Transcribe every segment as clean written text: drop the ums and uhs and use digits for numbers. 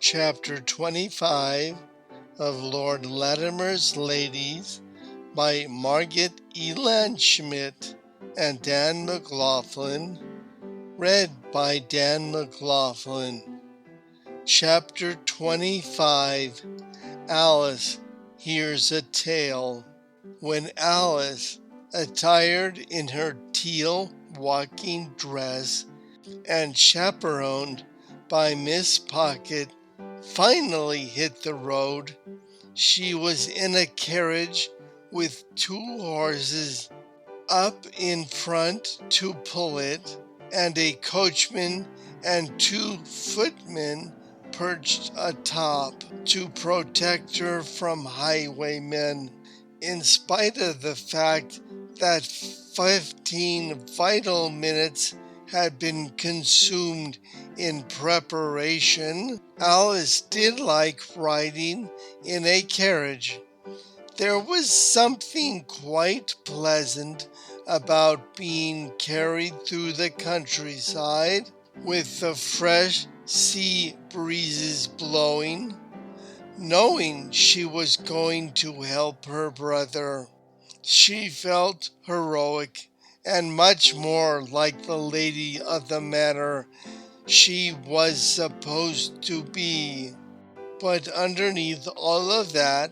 Chapter 25 of Lord Latimer's Ladies by Margaret Elan Schmidt and Dan McLaughlin. Read by Dan McLaughlin. Chapter 25 Alice Hears a Tale. When Alice, attired in her teal walking dress and chaperoned by Miss Pocket, finally hit the road, she was in a carriage with two horses up in front to pull it, and a coachman and two footmen perched atop to protect her from highwaymen. In spite of the fact that 15 vital minutes had been consumed in preparation, Alice did like riding in a carriage. There was something quite pleasant about being carried through the countryside with the fresh sea breezes blowing, knowing she was going to help her brother. She felt heroic and much more like the lady of the manor she was supposed to be. But underneath all of that,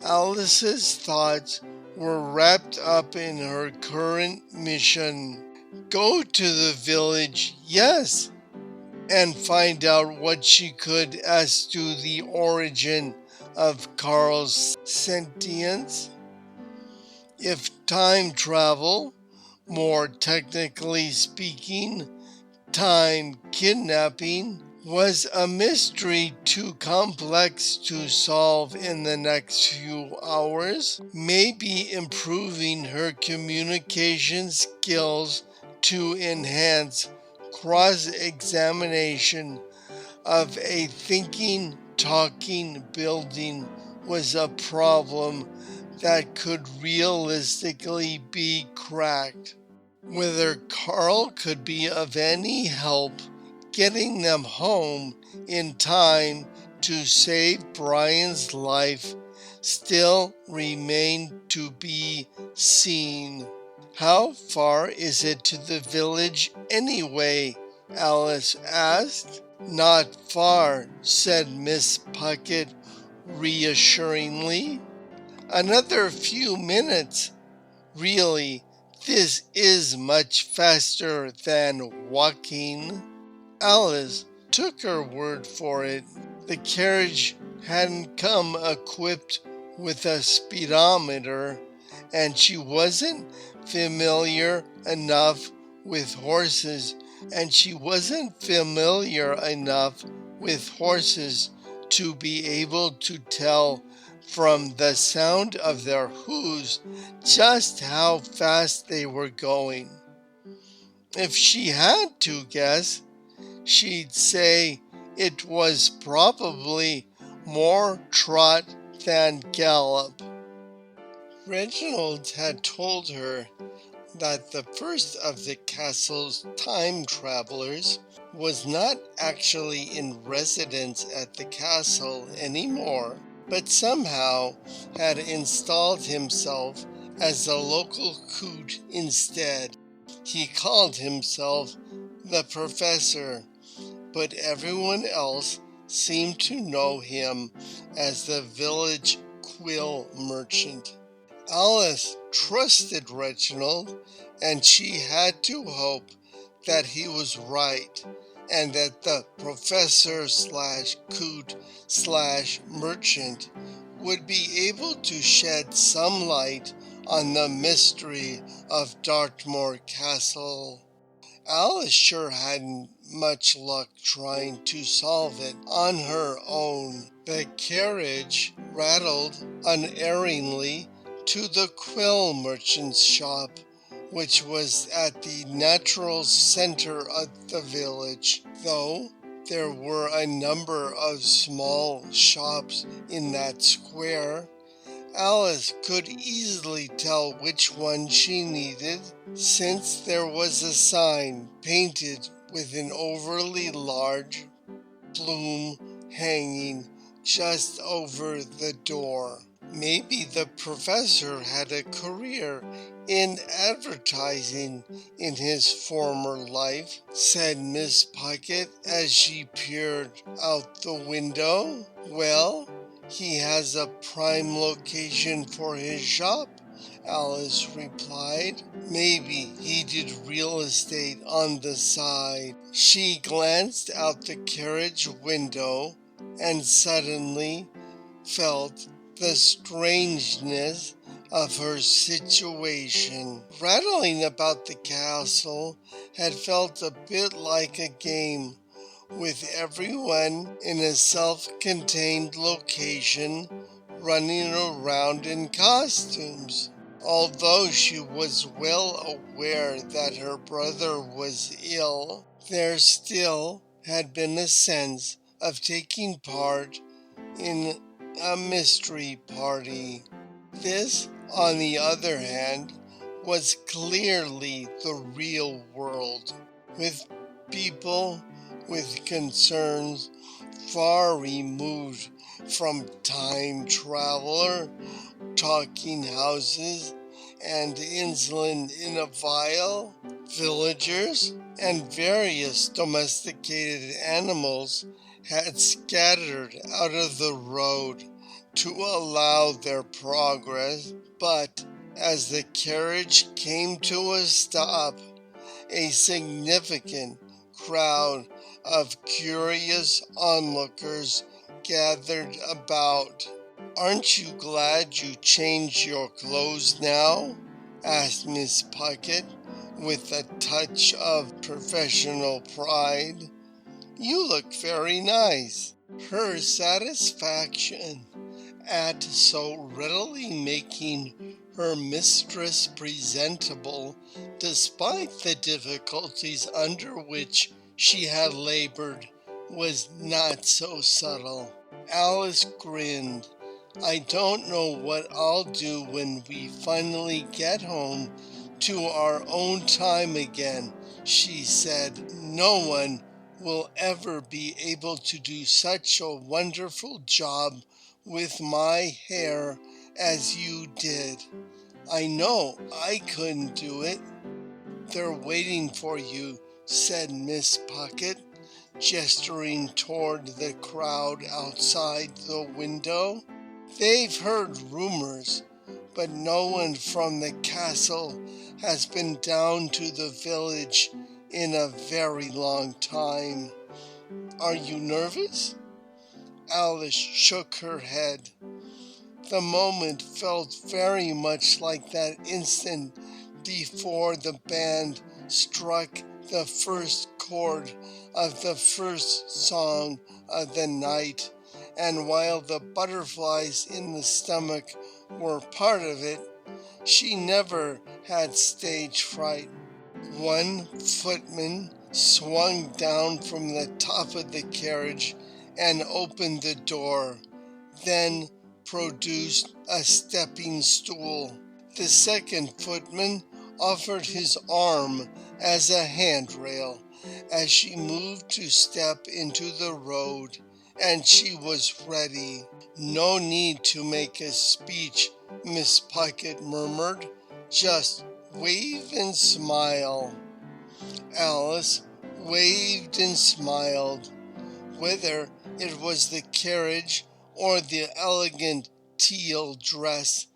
Alice's thoughts were wrapped up in her current mission. Go to the village, yes, and find out what she could as to the origin of Carl's sentience. If time travel, more technically speaking, time kidnapping, was a mystery too complex to solve in the next few hours, maybe improving her communication skills to enhance cross-examination of a thinking, talking building was a problem that could realistically be cracked. Whether Carl could be of any help getting them home in time to save Brian's life still remained to be seen. How far is it to the village anyway? Alice asked. Not far, said Miss Puckett reassuringly. Another few minutes. Really, this is much faster than walking. Alice took her word for it. The carriage hadn't come equipped with a speedometer, and she wasn't familiar enough with horses, to be able to tell from the sound of their hoofs just how fast they were going. If she had to guess, she'd say it was probably more trot than gallop. Reginald had told her that the first of the castle's time travelers was not actually in residence at the castle anymore, but somehow had installed himself as a local coot instead. He called himself the Professor, but everyone else seemed to know him as the village quill merchant. Alice trusted Reginald, and she had to hope that he was right, and that the professor/coot/merchant would be able to shed some light on the mystery of Dartmoor Castle. Alice sure hadn't much luck trying to solve it on her own. The carriage rattled unerringly to the quill merchant's shop, which was at the natural center of the village, though there were a number of small shops in that square. Alice could easily tell which one she needed, since there was a sign painted with an overly large plume hanging just over the door. Maybe the professor had a career in advertising in his former life, said Miss Puckett as she peered out the window. Well, he has a prime location for his shop, Alice replied. Maybe he did real estate on the side. She glanced out the carriage window and suddenly felt the strangeness of her situation. Rattling about the castle had felt a bit like a game, with everyone in a self-contained location running around in costumes. Although she was well aware that her brother was ill, there still had been a sense of taking part in a mystery party. This, on the other hand, was clearly the real world, with people with concerns far removed from time traveler, talking houses, and insulin in a vial. Villagers and various domesticated animals had scattered out of the road to allow their progress, but as the carriage came to a stop, a significant crowd of curious onlookers gathered about. "Aren't you glad you changed your clothes now?" asked Miss Puckett with a touch of professional pride. "You look very nice." Her satisfaction at so readily making her mistress presentable, despite the difficulties under which she had labored, was not so subtle. Alice grinned. "I don't know what I'll do when we finally get home to our own time again," she said. "No one will ever be able to do such a wonderful job with my hair as you did. I know I couldn't do it." "They're waiting for you," said Miss Puckett, gesturing toward the crowd outside the window. "They've heard rumors, but no one from the castle has been down to the village in a very long time. Are you nervous?" Alice shook her head. The moment felt very much like that instant before the band struck the first chord of the first song of the night, and while the butterflies in the stomach were part of it, she never had stage fright. One footman swung down from the top of the carriage and opened the door, then produced a stepping stool. The second footman offered his arm as a handrail as she moved to step into the road, and she was ready. "No need to make a speech," Miss Puckett murmured. "Just wave and smile." Alice waved and smiled. Whether it was the carriage or the elegant teal dress,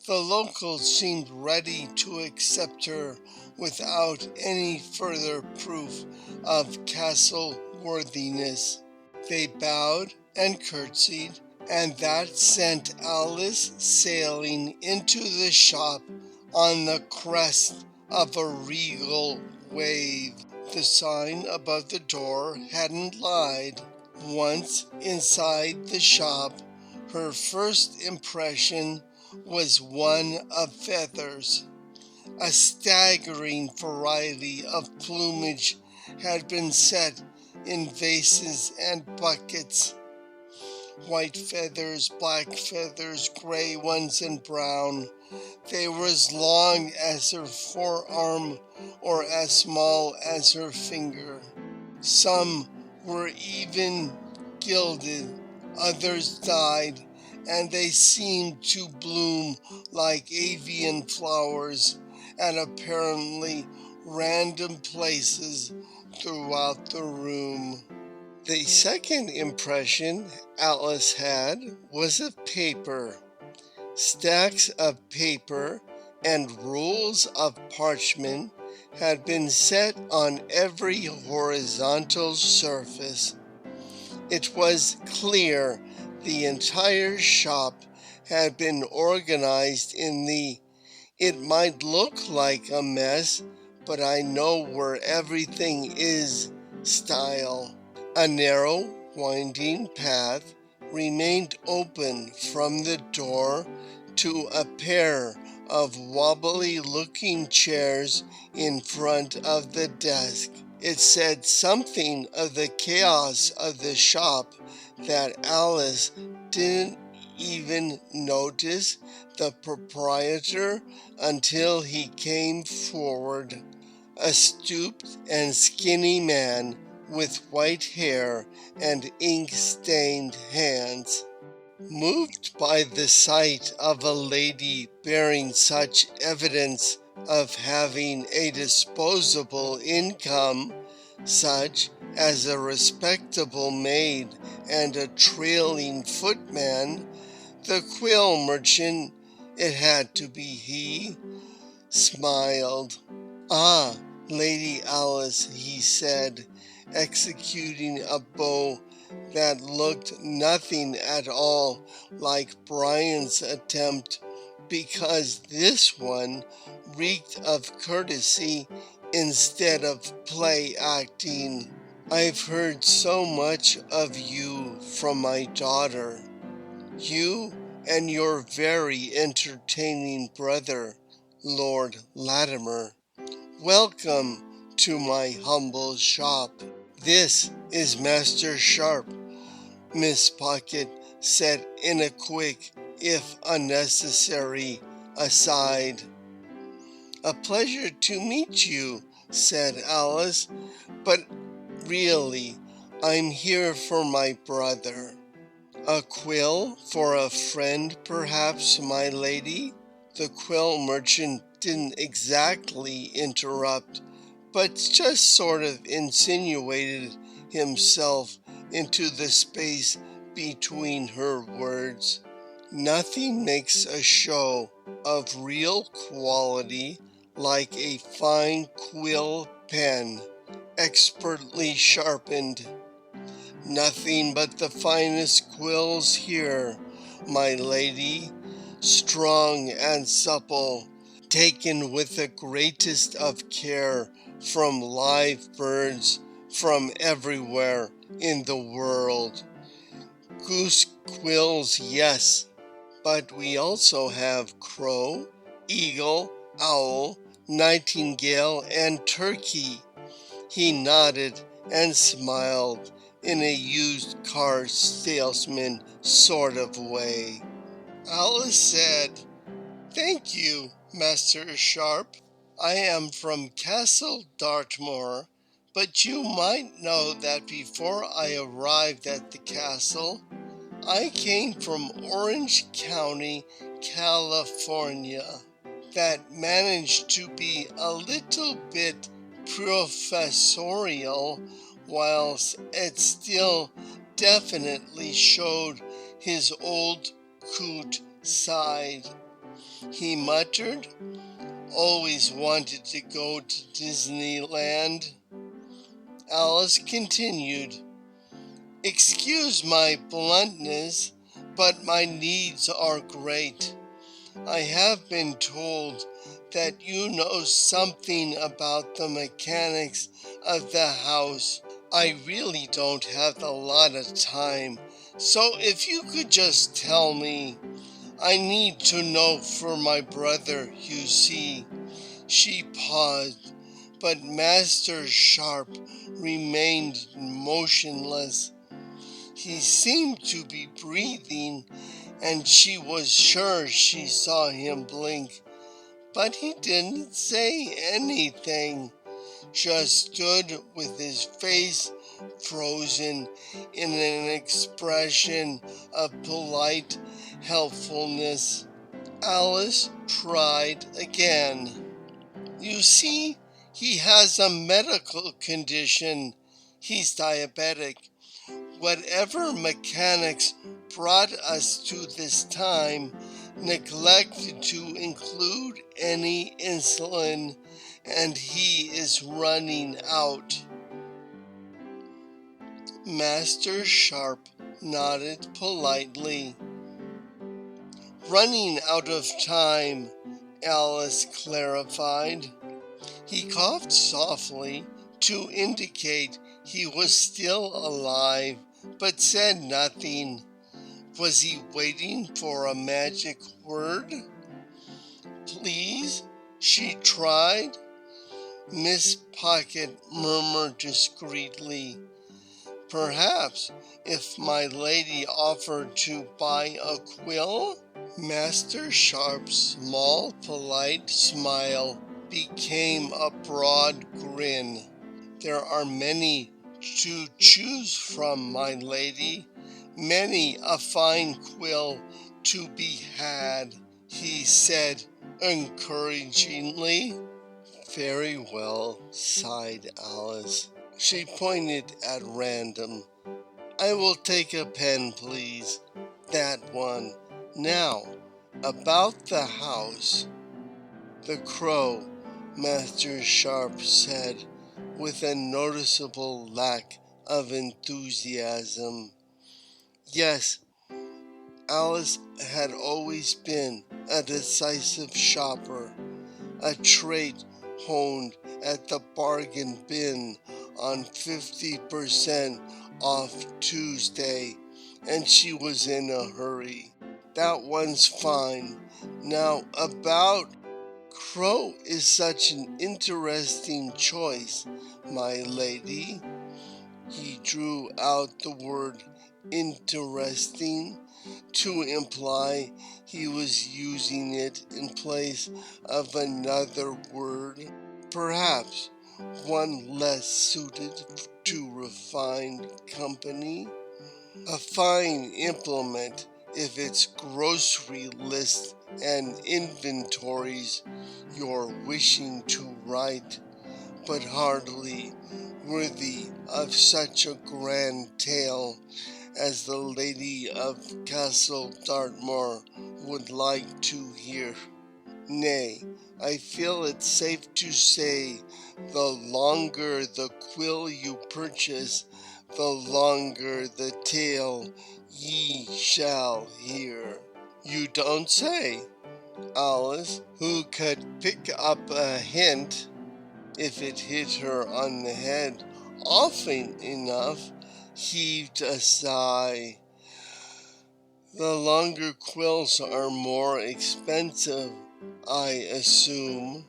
the locals seemed ready to accept her without any further proof of castle worthiness. They bowed and curtsied, and that sent Alice sailing into the shop on the crest of a regal wave. The sign above the door hadn't lied. Once inside the shop, her first impression was one of feathers. A staggering variety of plumage had been set in vases and buckets. White feathers, black feathers, gray ones, and brown. They were as long as her forearm or as small as her finger. Some were even gilded, others dyed, and they seemed to bloom like avian flowers at apparently random places throughout the room. The second impression Alice had was of paper. Stacks of paper and rolls of parchment had been set on every horizontal surface. It was clear the entire shop had been organized in the "it might look like a mess, but I know where everything is" style. A narrow, winding path remained open from the door to a pair of wobbly-looking chairs in front of the desk. It said something of the chaos of the shop that Alice didn't even notice the proprietor until he came forward. A stooped and skinny man with white hair and ink-stained hands. Moved by the sight of a lady bearing such evidence of having a disposable income, such as a respectable maid and a trailing footman, the quill merchant, it had to be he, smiled. "Ah, Lady Alice," he said, executing a bow that looked nothing at all like Brian's attempt, because this one reeked of courtesy instead of play acting. "I've heard so much of you from my daughter. You and your very entertaining brother, Lord Latimer. Welcome to my humble shop." "This is Master Sharp," Miss Pocket said in a quick, if unnecessary, aside. "A pleasure to meet you," said Alice, "but really, I'm here for my brother." "A quill for a friend, perhaps, my lady?" The quill merchant didn't exactly interrupt, but just sort of insinuated himself into the space between her words. Nothing makes a show of real quality like a fine quill pen, expertly sharpened. "Nothing but the finest quills here, my lady, strong and supple, taken with the greatest of care from live birds from everywhere in the world. Goose quills, yes, but we also have crow, eagle, owl, nightingale, and turkey." He nodded and smiled in a used car salesman sort of way. Alice said, "Thank you, Master Sharp. I am from Castle Dartmoor, but you might know that before I arrived at the castle, I came from Orange County, California. That managed to be a little bit professorial, whilst it still definitely showed his old coot side." He muttered, "Always wanted to go to Disneyland." Alice continued, "Excuse my bluntness, but my needs are great. I have been told that you know something about the mechanics of the house. I really don't have a lot of time, so if you could just tell me. I need to know for my brother, you see." She paused, but Master Sharp remained motionless. He seemed to be breathing, and she was sure she saw him blink, but he didn't say anything, just stood with his face frozen in an expression of polite helpfulness. Alice tried again. You see, he has a medical condition. He's diabetic. Whatever mechanics brought us to this time neglected to include any insulin, and he is running out. Master Sharp nodded politely. Running out of time, Alice clarified. He coughed softly to indicate he was still alive, but said nothing. Was he waiting for a magic word? Please, she tried. Miss Pocket murmured discreetly. Perhaps if my lady offered to buy a quill? Master Sharp's small, polite smile became a broad grin. There are many to choose from, my lady, many a fine quill to be had, he said encouragingly. Very well, sighed Alice. She pointed at random. I will take a pen, please. That one. Now, about the house. The crow, Master Sharp said, with a noticeable lack of enthusiasm. Yes, Alice had always been a decisive shopper, a trait honed at the bargain bin on 50% off Tuesday, and she was in a hurry. That one's fine. Now about Crow is such an interesting choice, my lady. He drew out the word interesting to imply he was using it in place of another word, perhaps one less suited to refined company. A fine implement if it's grocery lists and inventories you're wishing to write, but hardly worthy of such a grand tale as the Lady of Castle Dartmoor would like to hear. Nay, I feel it safe to say the longer the quill you purchase, the longer the tale ye shall hear. You don't say? Alice, who could pick up a hint if it hit her on the head often enough, heaved a sigh. The longer quills are more expensive, I assume.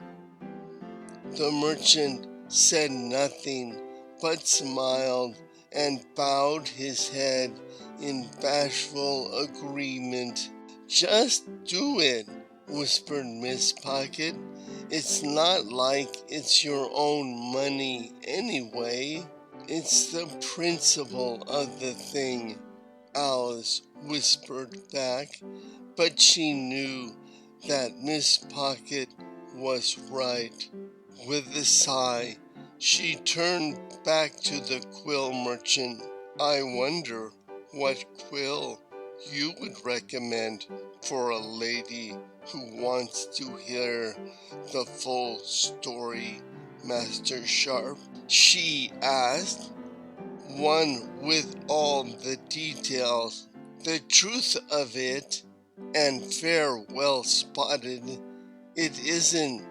The merchant said nothing, but smiled and bowed his head in bashful agreement. Just do it, whispered Miss Pocket. It's not like it's your own money anyway. It's the principle of the thing, Alice whispered back, but she knew that Miss Pocket was right. With a sigh, she turned back to the quill merchant. I wonder what quill you would recommend for a lady who wants to hear the full story, Master Sharp, she asked. One with all the details. The truth of it, and fair well spotted, it isn't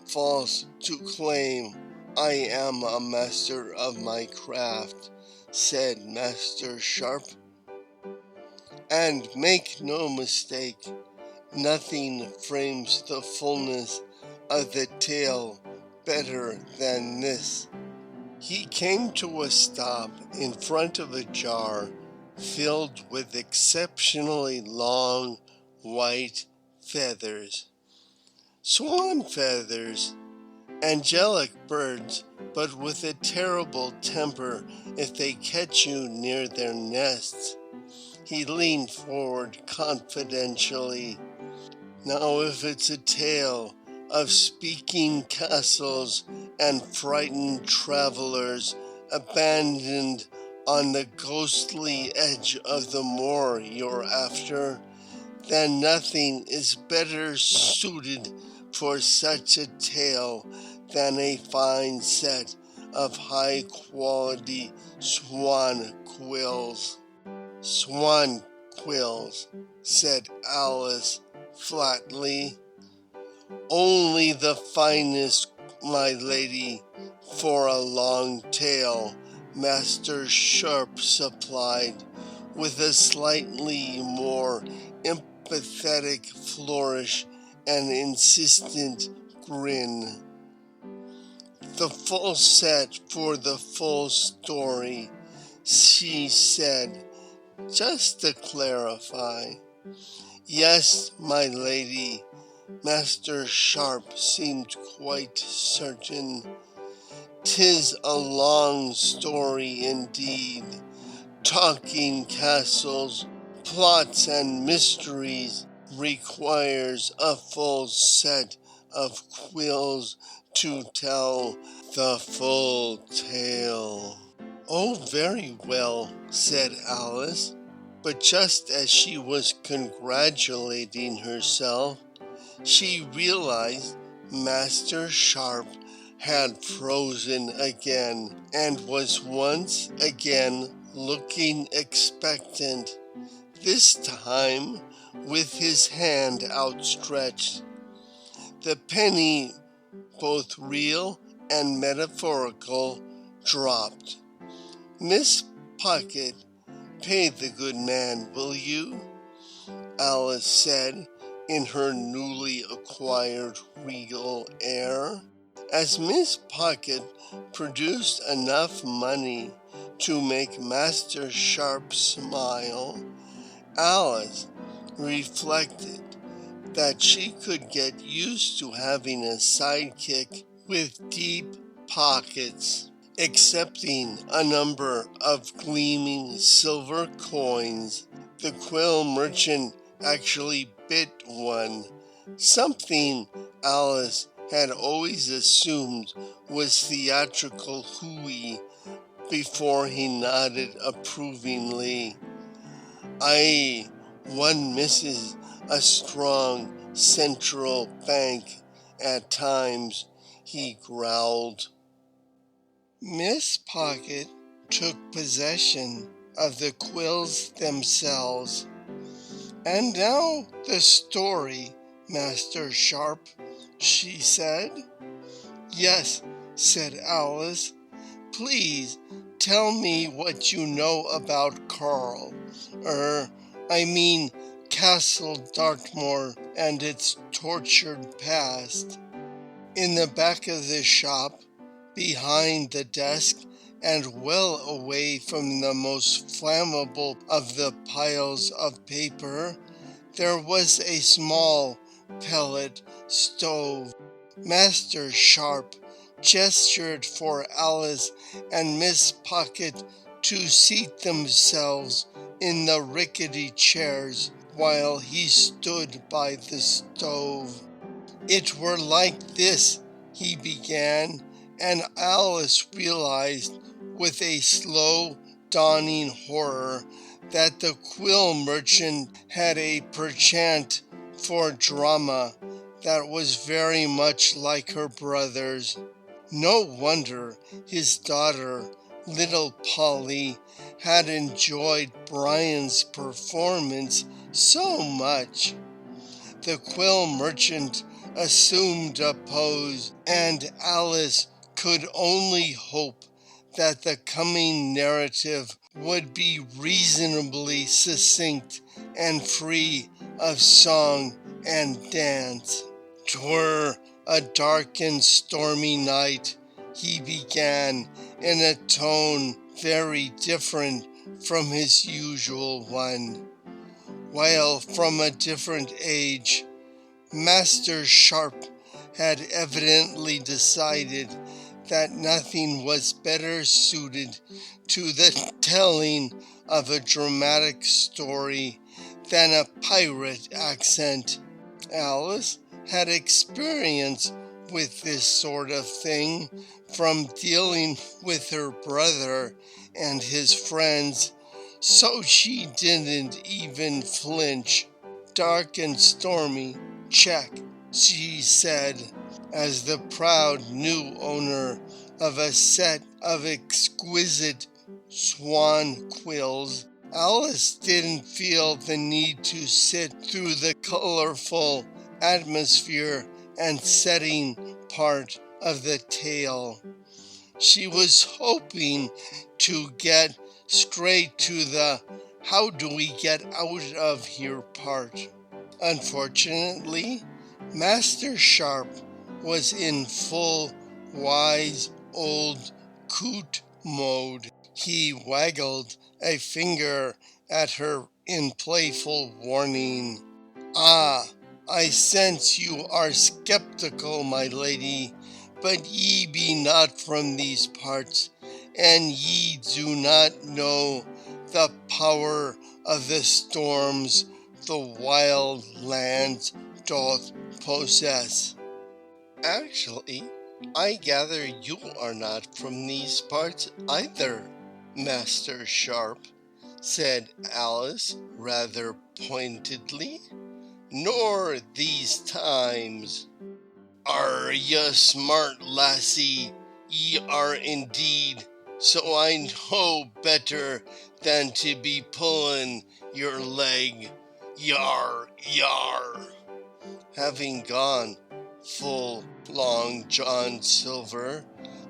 false to claim I am a master of my craft, said Master Sharp. And make no mistake, nothing frames the fullness of the tale better than this. He came to a stop in front of a jar filled with exceptionally long white feathers. Swan feathers, angelic birds, but with a terrible temper if they catch you near their nests. He leaned forward confidentially. Now, if it's a tale of speaking castles and frightened travelers abandoned on the ghostly edge of the moor you're after, then nothing is better suited for such a tale than a fine set of high-quality swan quills. Swan quills, said Alice flatly. Only the finest, my lady, for a long tale, Master Sharp supplied, with a slightly more emphatic flourish and insistent grin. The full set for the full story, she said, just to clarify. Yes, my lady, Master Sharp seemed quite certain. 'Tis a long story indeed, talking castles, plots and mysteries, requires a full set of quills to tell the full tale. Oh, very well, said Alice, but just as she was congratulating herself, she realized Master Sharp had frozen again and was once again looking expectant, this time with his hand outstretched. The penny, both real and metaphorical, dropped. Miss Pocket, pay the good man, will you? Alice said in her newly acquired regal air, as Miss Pocket produced enough money to make Master Sharp smile. Alice reflected that she could get used to having a sidekick with deep pockets. Accepting a number of gleaming silver coins, the quill merchant actually bit one, something Alice had always assumed was theatrical hooey, before he nodded approvingly. Aye, one misses a strong central bank at times, he growled. Miss Pocket took possession of the quills themselves. And now the story, Master Sharp, she said. Yes, said Alice. Please tell me what you know about Carl. I mean Castle Dartmoor and its tortured past. In the back of the shop, behind the desk, and well away from the most flammable of the piles of paper, there was a small pellet stove. Master Sharp gestured for Alice and Miss Pocket to seat themselves in the rickety chairs while he stood by the stove. It were like this, he began, and Alice realized with a slow dawning horror that the quill merchant had a penchant for drama that was very much like her brother's. No wonder his daughter, little Polly, had enjoyed Brian's performance so much. The quill merchant assumed a pose, and Alice could only hope that the coming narrative would be reasonably succinct and free of song and dance. "'Twere a dark and stormy night," he began in a tone very different from his usual one, while from a different age. Master Sharp had evidently decided that nothing was better suited to the telling of a dramatic story than a pirate accent. Alice had experience with this sort of thing from dealing with her brother and his friends, so she didn't even flinch. Dark and stormy, check, she said, as the proud new owner of a set of exquisite swan quills. Alice didn't feel the need to sit through the colorful atmosphere and setting part of the tale. She was hoping to get straight to the how do we get out of here part. Unfortunately, Master Sharp was in full wise old coot mode. He waggled a finger at her in playful warning. Ah, I sense you are skeptical, my lady, but ye be not from these parts, and ye do not know the power of the storms the wild lands doth possess. Actually, I gather you are not from these parts either, Master Sharp, said Alice rather pointedly. Nor these times. Are ye smart, lassie? Ye are indeed, so I know better than to be pullin' your leg. Yar, yar. Having gone full Long John Silver,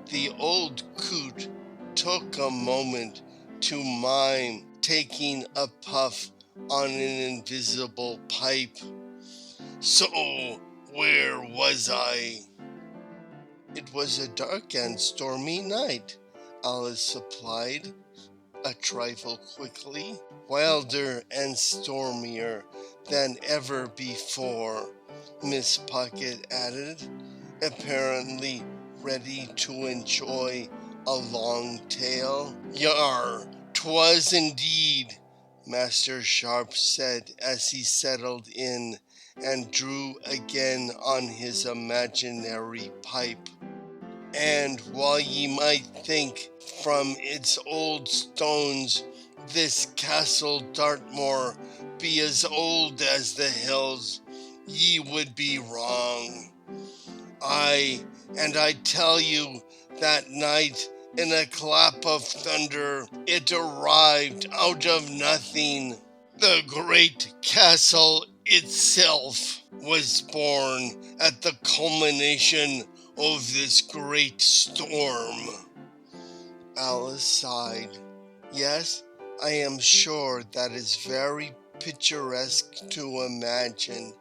the old coot took a moment to mime taking a puff on an invisible pipe. So, where was I? It was a dark and stormy night, Alice supplied, a trifle quickly. Wilder and stormier than ever before, Miss Pocket added, apparently ready to enjoy a long tale. Yar, 'twas indeed, Master Sharp said as he settled in and drew again on his imaginary pipe. And while ye might think from its old stones this castle Dartmoor be as old as the hills, ye would be wrong. And I tell you, that night, in a clap of thunder, it arrived out of nothing. The great castle itself was born at the culmination of this great storm. Alice sighed. Yes, I am sure that is very picturesque to imagine.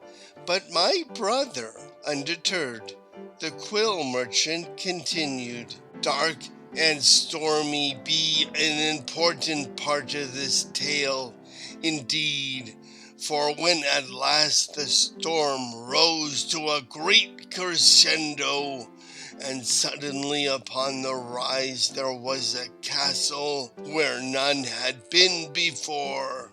But my brother, undeterred, the quill merchant continued, dark and stormy be an important part of this tale, indeed, for when at last the storm rose to a great crescendo, and suddenly upon the rise there was a castle where none had been before,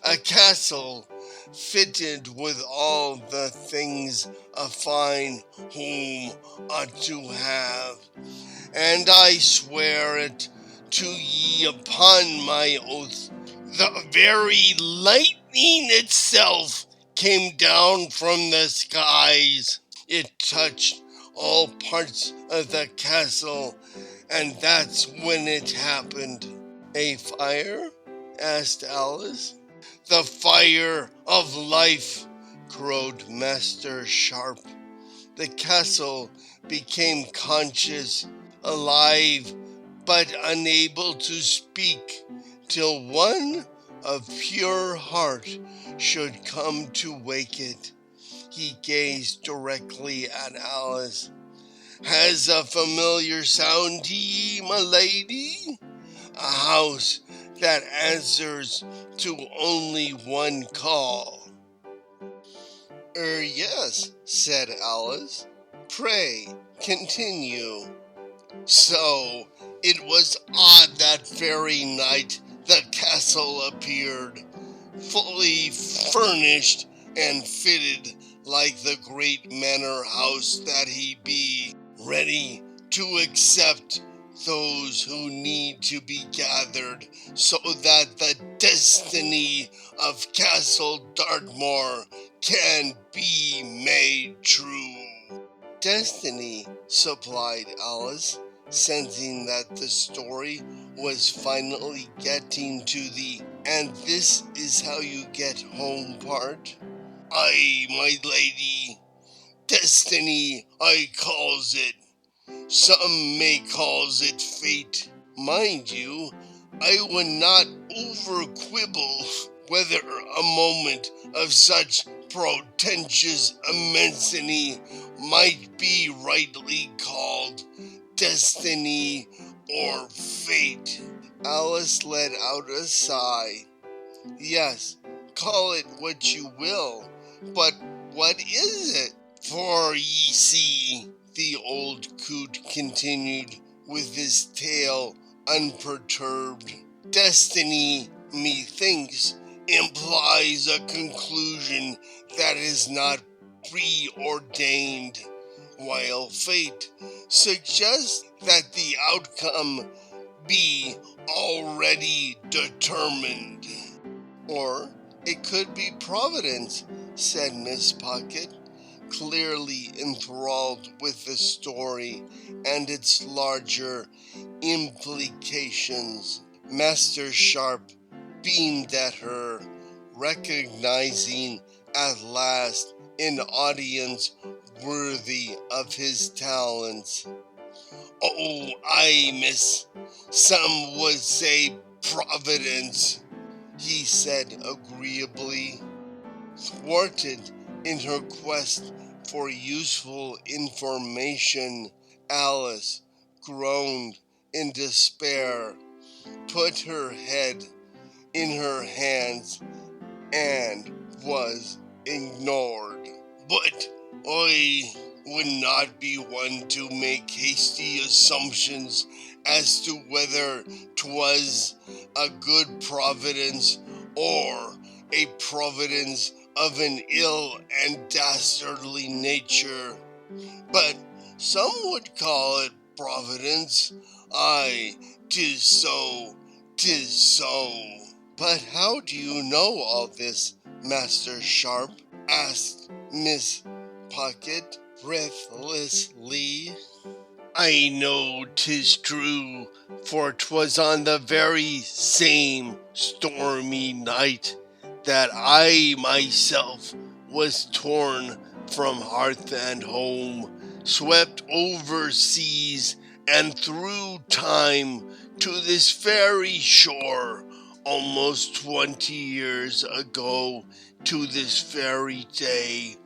a castle fitted with all the things a fine home ought to have, and I swear it to ye upon my oath, the very lightning itself came down from the skies. It touched all parts of the castle, and that's when it happened. A fire? Asked Alice. The fire of life, crowed Master Sharp. The castle became conscious, alive, but unable to speak, till one of pure heart should come to wake it. He gazed directly at Alice. Has a familiar sound to ye, my lady? A house that answers to only one call. Yes, said Alice. Pray, continue. So, it was on that very night the castle appeared, fully furnished and fitted like the great manor house that he be, ready to accept those who need to be gathered so that the destiny of Castle Dartmoor can be made true. Destiny, supplied Alice, sensing that the story was finally getting to the "and this is how you get home" part. Aye, my lady, destiny I calls it. Some may calls it fate. Mind you, I would not over quibble whether a moment of such portentous immensity might be rightly called destiny or fate. Alice let out a sigh. Yes, call it what you will, but what is it? For ye see, the old coot continued with his tale unperturbed, destiny, methinks, implies a conclusion that is not preordained, while fate suggests that the outcome be already determined. Or it could be Providence, said Miss Pocket, clearly enthralled with the story and its larger implications. Master Sharp beamed at her, recognizing at last an audience worthy of his talents. Oh, aye, miss, some would say Providence, he said agreeably. Thwarted in her quest for useful information, Alice groaned in despair, put her head in her hands, and was ignored. But I would not be one to make hasty assumptions as to whether 'twas a good providence or a providence of an ill and dastardly nature. But some would call it Providence. Aye, 'tis so, 'tis so. But how do you know all this, Master Sharp? Asked Miss Pocket breathlessly. I know 'tis true, for 'twas on the very same stormy night that I myself was torn from hearth and home, swept over seas and through time to this very shore, almost 20 years ago to this very day,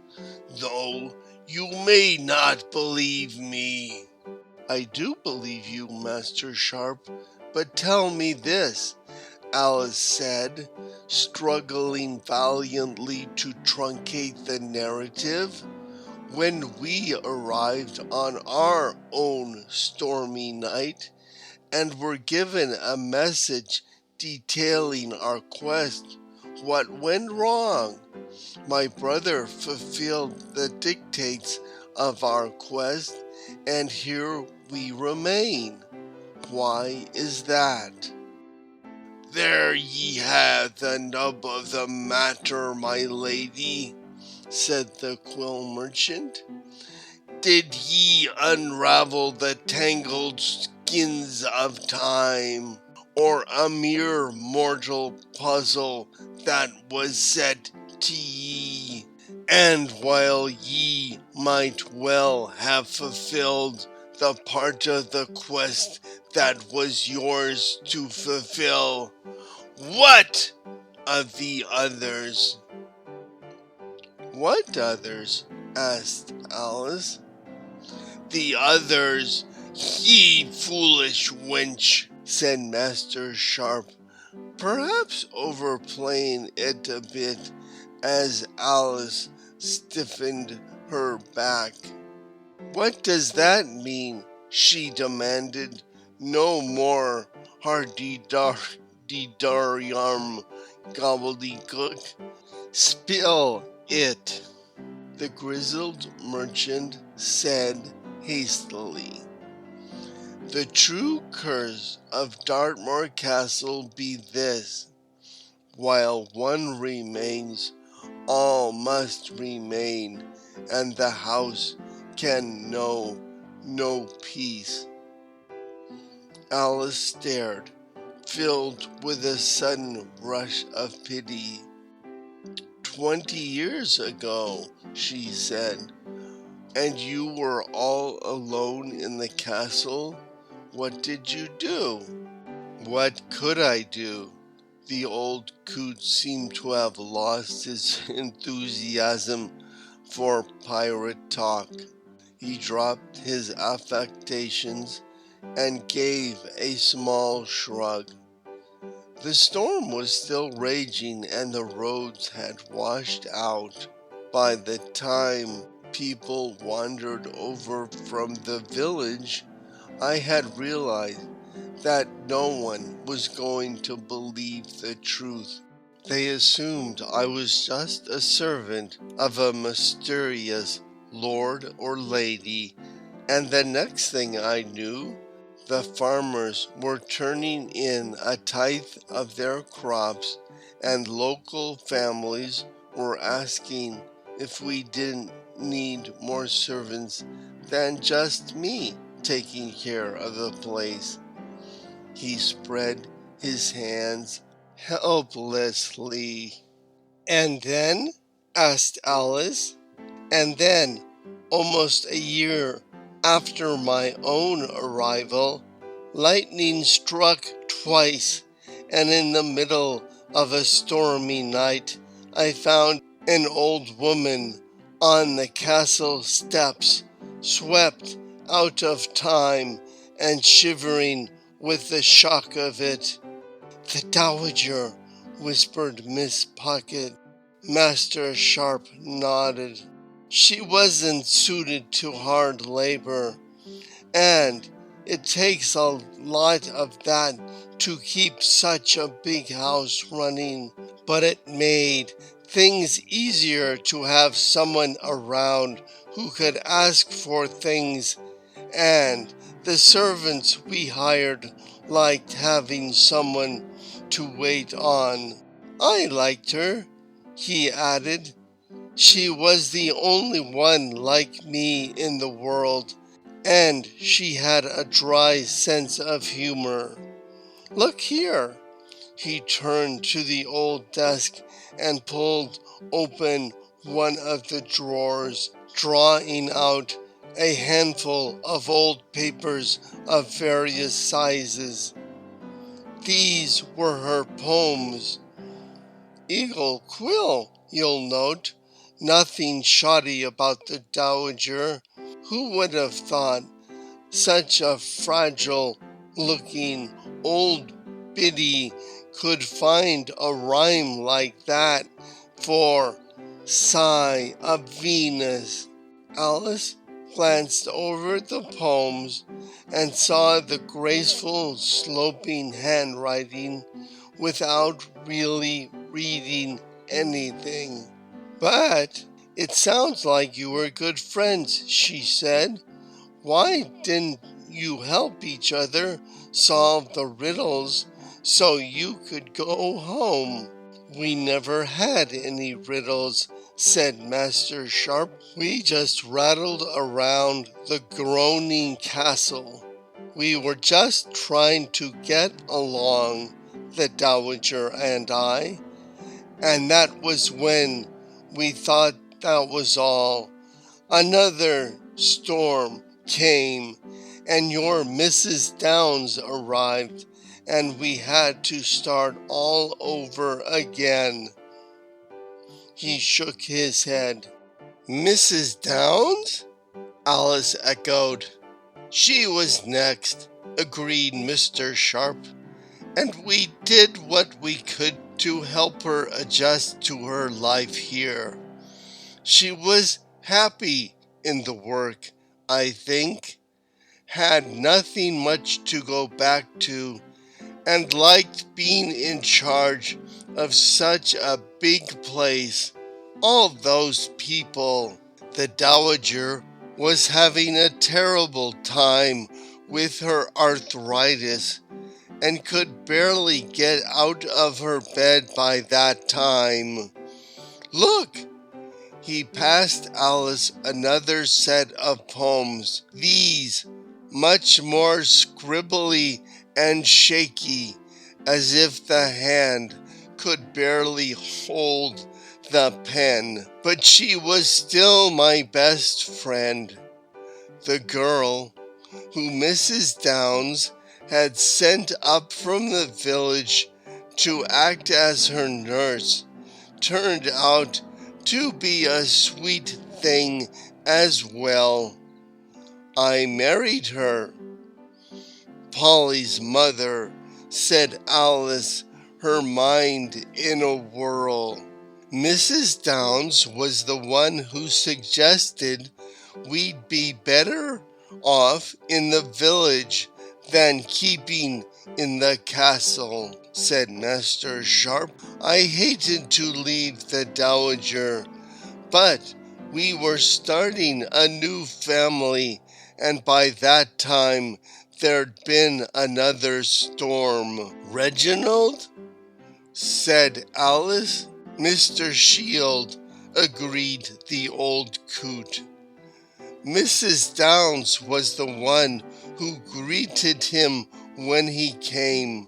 though you may not believe me. I do believe you, Master Sharp, but tell me this, Alice said, struggling valiantly to truncate the narrative. When we arrived on our own stormy night and were given a message detailing our quest, what went wrong? My brother fulfilled the dictates of our quest, and here we remain. Why is that? There ye have the nub of the matter, my lady, said the quill merchant. Did ye unravel the tangled skins of time, or a mere mortal puzzle that was set to ye? And while ye might well have fulfilled the part of the quest that was yours to fulfill, what of the others? What others? Asked Alice. The others, ye foolish wench, said Master Sharp, perhaps overplaying it a bit as Alice stiffened her back. What does that mean? She demanded. No more hardy-dar-yarm gobbledygook. Spill it, the grizzled merchant said hastily. The true curse of Dartmoor Castle be this: while one remains, all must remain, and the house can know no peace. Alice stared, filled with a sudden rush of pity. 20 years ago, she said, and you were all alone in the castle? What did you do? What could I do? The old coot seemed to have lost his enthusiasm for pirate talk. He dropped his affectations and gave a small shrug. The storm was still raging and the roads had washed out. By the time people wandered over from the village, I had realized that no one was going to believe the truth. They assumed I was just a servant of a mysterious lord or lady, and the next thing I knew, the farmers were turning in a tithe of their crops, and local families were asking if we didn't need more servants than just me taking care of the place. He spread his hands helplessly. And then? Asked Alice. And then, almost a year after my own arrival, lightning struck twice, and in the middle of a stormy night, I found an old woman on the castle steps, swept out of time and shivering with the shock of it. The Dowager, whispered Miss Pocket. Master Sharp nodded. She wasn't suited to hard labor, and it takes a lot of that to keep such a big house running, but it made things easier to have someone around who could ask for things, and the servants we hired liked having someone to wait on. I liked her, he added. She was the only one like me in the world, and she had a dry sense of humor. Look here. He turned to the old desk and pulled open one of the drawers, drawing out a handful of old papers of various sizes. These were her poems. Eagle Quill, you'll note. Nothing shoddy about the Dowager. Who would have thought such a fragile-looking old biddy could find a rhyme like that for Sigh of Venus? Alice glanced over the poems and saw the graceful sloping handwriting without really reading anything. But it sounds like you were good friends, she said. Why didn't you help each other solve the riddles so you could go home? We never had any riddles, said Master Sharp. We just rattled around the groaning castle. We were just trying to get along, the Dowager and I, and that was when we thought that was all. Another storm came, and your Mrs. Downs arrived, and we had to start all over again. He shook his head. Mrs. Downs? Alice echoed. She was next, agreed Mr. Sharp, and we did what we could to help her adjust to her life here. She was happy in the work, I think, had nothing much to go back to and liked being in charge of such a big place. All those people. The Dowager was having a terrible time with her arthritis and could barely get out of her bed by that time. Look! He passed Alice another set of poems. These, much more scribbly and shaky, as if the hand could barely hold the pen. But she was still my best friend. The girl who Mrs. Downs had sent up from the village to act as her nurse turned out to be a sweet thing as well. I married her. Polly's mother said Alice, her mind in a whirl. Mrs. Downs was the one who suggested we'd be better off in the village than keeping in the castle, said Master Sharp. I hated to leave the Dowager, but we were starting a new family, and by that time there'd been another storm. Reginald? Said Alice. Mr. Shield, agreed the old coot. Mrs. Downs was the one who greeted him when he came,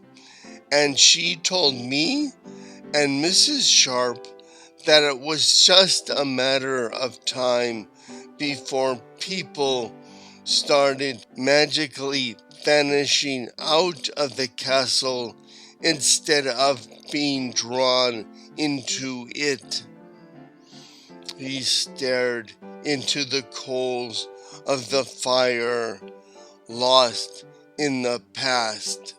and she told me and Mrs. Sharp that it was just a matter of time before people started magically vanishing out of the castle instead of being drawn into it. He stared into the coals of the fire, lost in the past.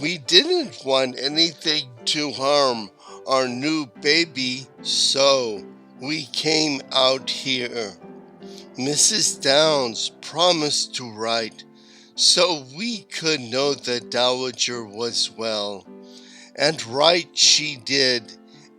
We didn't want anything to harm our new baby, so we came out here. Mrs. Downs promised to write so we could know the Dowager was well, and write she did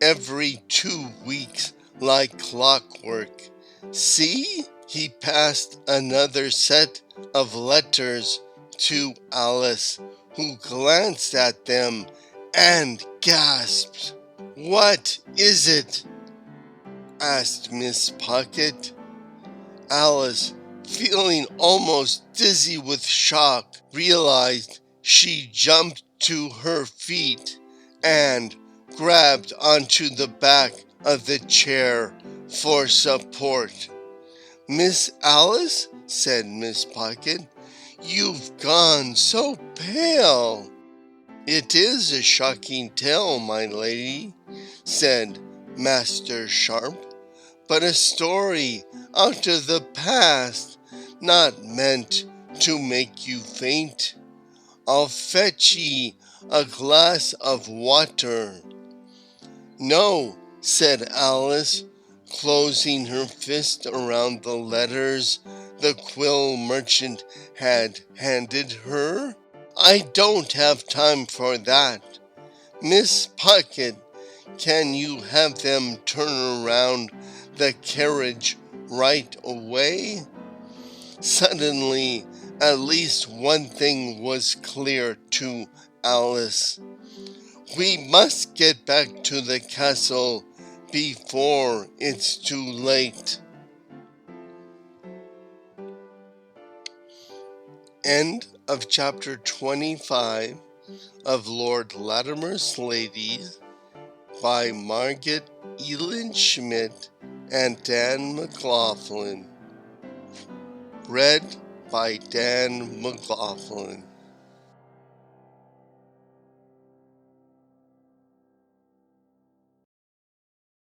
every 2 weeks like clockwork. See? He passed another set of letters to Alice, who glanced at them and gasped. What is it? Asked Miss Pocket. Alice, feeling almost dizzy with shock, realized she jumped to her feet and grabbed onto the back of the chair for support. Miss Alice, said Miss Pocket, you've gone so pale. It is a shocking tale, my lady, said Master Sharp, but a story out of the past, not meant to make you faint. I'll fetch ye a glass of water. No, said Alice, closing her fist around the letters the quill merchant had handed her. I don't have time for that. Miss Pocket, can you have them turn around the carriage right away? Suddenly, at least one thing was clear to Alice. We must get back to the castle before it's too late. End of chapter 25 of Lord Latimer's Ladies by Margaret Elin Schmidt and Dan McLaughlin. Read by Dan McLaughlin.